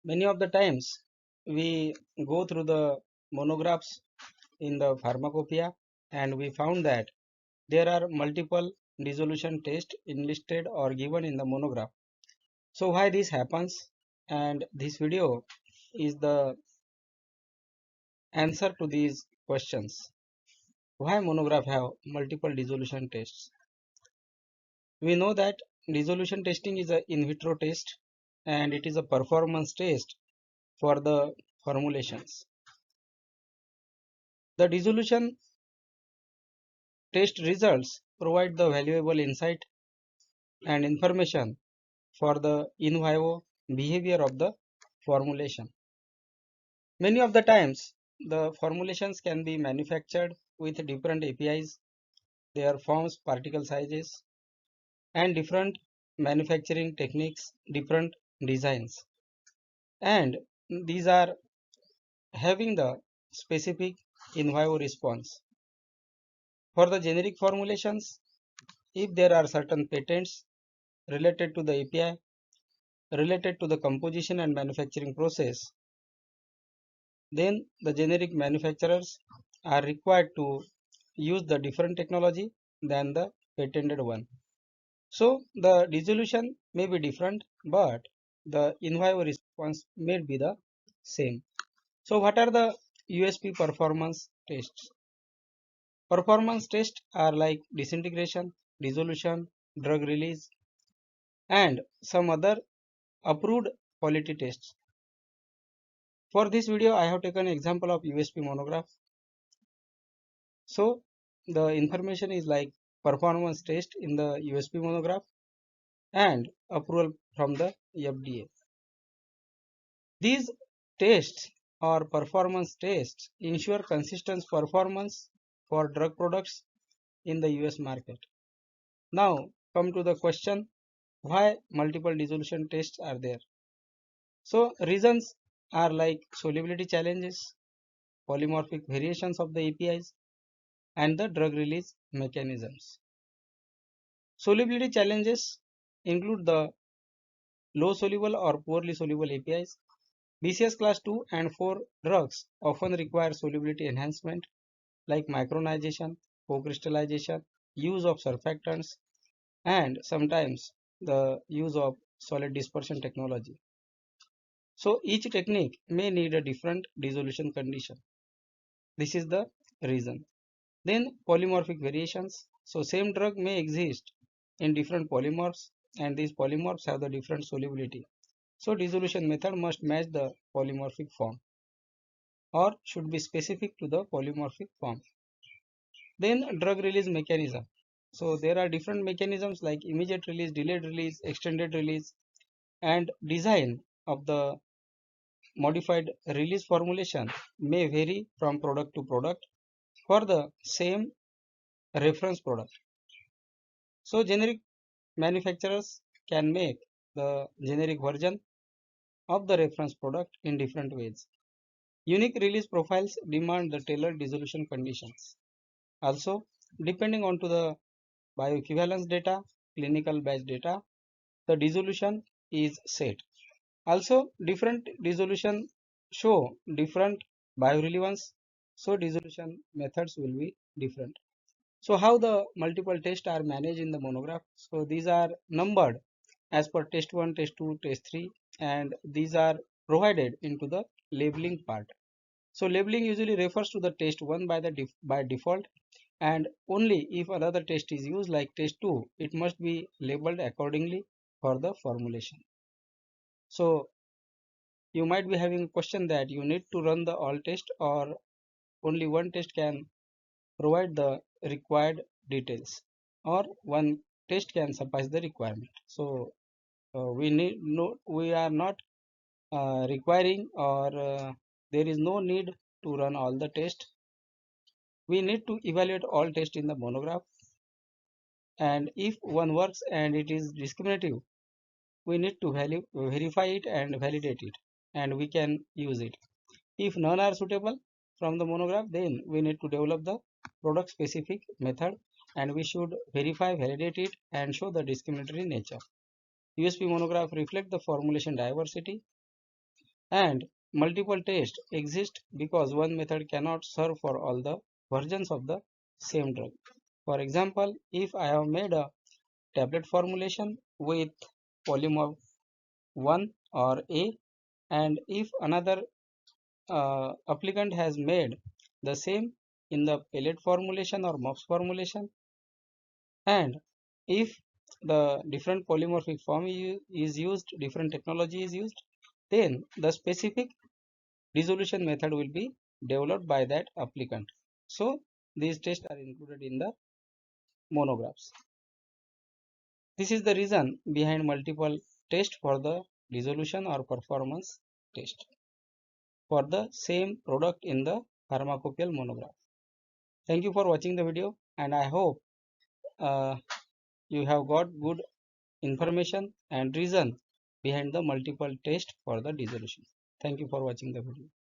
Many of the times we go through the monographs in the pharmacopoeia and we found that there are multiple dissolution tests enlisted or given in the monograph. So why this happens, and this video is the answer to these questions. Why monograph have multiple dissolution tests? We know that dissolution testing is a in vitro test and it is a performance test for the formulations. The dissolution test results provide the valuable insight and information for the in vivo behavior of the formulation. Many of the times, the formulations can be manufactured with different APIs, their forms, particle sizes, and different manufacturing techniques, different designs. And these are having the specific in vivo response. For the generic formulations, if there are certain patents related to the API, related to the composition and manufacturing process, then the generic manufacturers are required to use the different technology than the patented one. So the dissolution may be different, but the in vivo response may be the same. So what are the USP performance tests? Performance tests are like disintegration, dissolution, drug release, and some other approved quality tests. For this video, I have taken example of USP monograph. So the information is like performance test in the USP monograph and approval from the FDA. These tests or performance tests ensure consistent performance for drug products in the US market. Now come to the question, why multiple dissolution tests are there? So reasons are like solubility challenges, polymorphic variations of the APIs, and the drug release mechanisms. Solubility challenges include the low soluble or poorly soluble APIs. BCS class 2 and 4 drugs often require solubility enhancement like micronization, co-crystallization, use of surfactants, and sometimes the use of solid dispersion technology. So each technique may need a different dissolution condition. This is the reason. Then polymorphic variations. So same drug may exist in different polymorphs and these polymorphs have the different solubility. So dissolution method must match the polymorphic form or should be specific to the polymorphic form. Then drug release mechanism. So there are different mechanisms like immediate release, delayed release, extended release, and design of the modified release formulation may vary from product to product for the same reference product. So generic manufacturers can make the generic version of the reference product in different ways. Unique release profiles demand the tailored dissolution conditions. Also, depending on to the bioequivalence data, clinical batch data, the dissolution is set. Also, different dissolution show different biorelevance, so dissolution methods will be different. So how the multiple tests are managed in the monograph? So these are numbered as per test 1, test 2, test 3, and these are provided into the labeling part. So labeling usually refers to the test 1 by default, and only if another test is used like test 2, it must be labeled accordingly for the formulation. So you might be having a question that you need to run the all test or only one test can provide the required details or one test can suffice the requirement. So we are not requiring or there is no need to run all the tests. We need to evaluate all tests in the monograph, and if one works and it is discriminative, we need to verify it and validate it, and we can use it. If none are suitable from the monograph, then we need to develop the product specific method and we should verify, validate it and show the discriminatory nature. USP monograph reflect the formulation diversity And multiple tests exist because one method cannot serve for all the versions of the same drug. For example, if I have made a tablet formulation with polymorph 1 or A, and if another applicant has made the same in the pellet formulation or MUPS formulation, and if the different polymorphic form is used, different technology is used, then the specific dissolution method will be developed by that applicant. So these tests are included in the monographs. This is the reason behind multiple tests for the dissolution or performance test for the same product in the pharmacopoeia monograph. Thank you for watching the video, and I hope uh, you have got good information and reason behind the multiple test for the dissolution. Thank you for watching the video.